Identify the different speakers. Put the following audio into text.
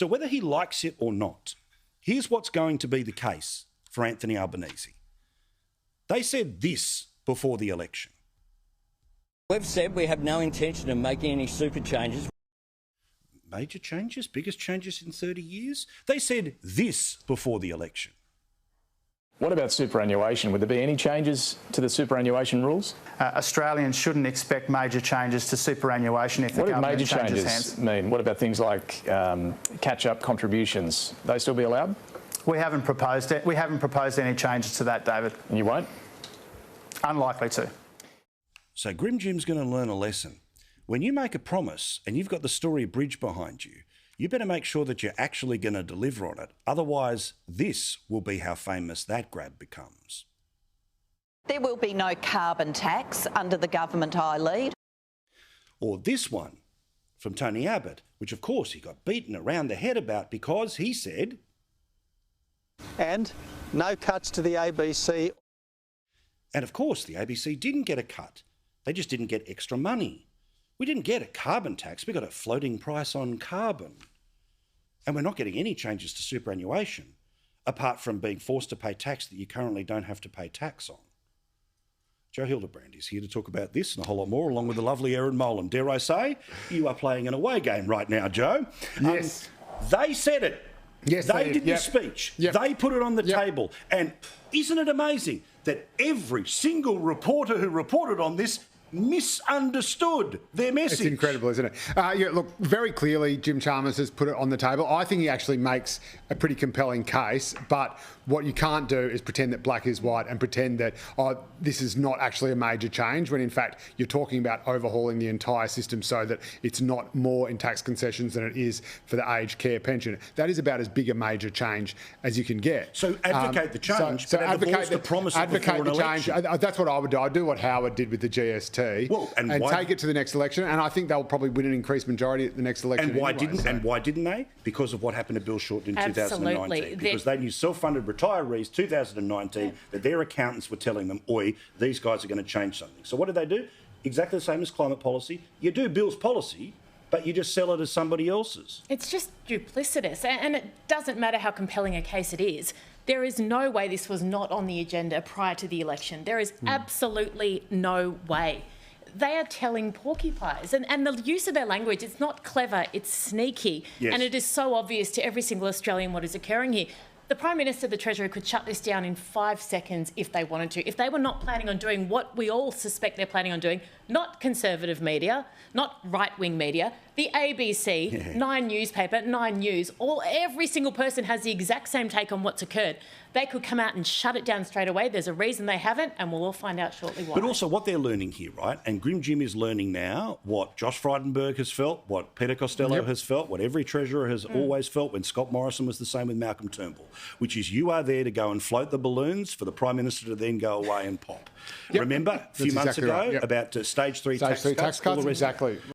Speaker 1: So whether he likes it or not, here's what's going to be the case for Anthony Albanese. They said this before the election.
Speaker 2: We've said we have no intention of making any super changes.
Speaker 1: Major changes? Biggest changes in 30 years? They said this before the election.
Speaker 3: What about superannuation? Would there be any changes to the superannuation rules?
Speaker 4: Australians shouldn't expect major changes to superannuation if the government changes hands.
Speaker 3: What do major changes mean? What about things like catch-up contributions? They still be allowed?
Speaker 4: We haven't proposed it. We haven't proposed any changes to that, David.
Speaker 3: And you won't?
Speaker 4: Unlikely to.
Speaker 1: So Grim Jim's going to learn a lesson. When you make a promise and you've got the Story Bridge behind you, you better make sure that you're actually going to deliver on it. Otherwise, this will be how famous that grab becomes.
Speaker 5: There will be no carbon tax under the government I lead.
Speaker 1: Or this one from Tony Abbott, which of course he got beaten around the head about because he said...
Speaker 6: And no cuts to the ABC.
Speaker 1: And of course the ABC didn't get a cut. They just didn't get extra money. We didn't get a carbon tax, we got a floating price on carbon. And we're not getting any changes to superannuation, apart from being forced to pay tax that you currently don't have to pay tax on. Joe Hildebrand is here to talk about this and a whole lot more, along with the lovely Erin Molan. Dare I say, you are playing an away game right now, Joe.
Speaker 7: Yes.
Speaker 1: They said it.
Speaker 7: Yes,
Speaker 1: they did the speech.
Speaker 7: Yep.
Speaker 1: They put it on the table. And isn't it amazing that every single reporter who reported on this misunderstood their message?
Speaker 7: It's incredible, isn't it? Yeah, look, very clearly Jim Chalmers has put it on the table. I think he actually makes a pretty compelling case, but what you can't do is pretend that black is white and pretend that, this is not actually a major change, when in fact you're talking about overhauling the entire system so that it's not more in tax concessions than it is for the aged care pension. That is about as big a major change as you can get.
Speaker 1: So advocate the change,
Speaker 7: so
Speaker 1: but advocate the promise
Speaker 7: advocate the change. That's what I would do. I'd do what Howard did with the GST. And take it to the next election, and I think they'll probably win an increased majority at the next election.
Speaker 1: And why didn't they? Because of what happened to Bill Shorten in 2019. Because they knew self-funded retirees 2019 that their accountants were telling them, oi, these guys are going to change something. So what did they do? Exactly the same as climate policy. You do Bill's policy, but you just sell it as somebody else's.
Speaker 8: It's just duplicitous, and it doesn't matter how compelling a case it is. There is no way this was not on the agenda prior to the election. There is absolutely no way. They are telling porky pies, and the use of their language, it's not clever, it's sneaky, and it is so obvious to every single Australian what is occurring here. The Prime Minister, the Treasurer, could shut this down in 5 seconds if they wanted to. If they were not planning on doing what we all suspect they're planning on doing, not conservative media, not right-wing media, the ABC, Nine newspaper, Nine News, every single person has the exact same take on what's occurred. They could come out and shut it down straight away. There's a reason they haven't, and we'll all find out shortly why.
Speaker 1: But also what they're learning here, right? And Grim Jim is learning now what Josh Frydenberg has felt, what Peter Costello has felt, what every Treasurer has always felt when Scott Morrison was the same with Malcolm Turnbull, which is you are there to go and float the balloons for the Prime Minister to then go away and pop. Remember a few months ago about stage 3 tax cuts?
Speaker 7: Exactly.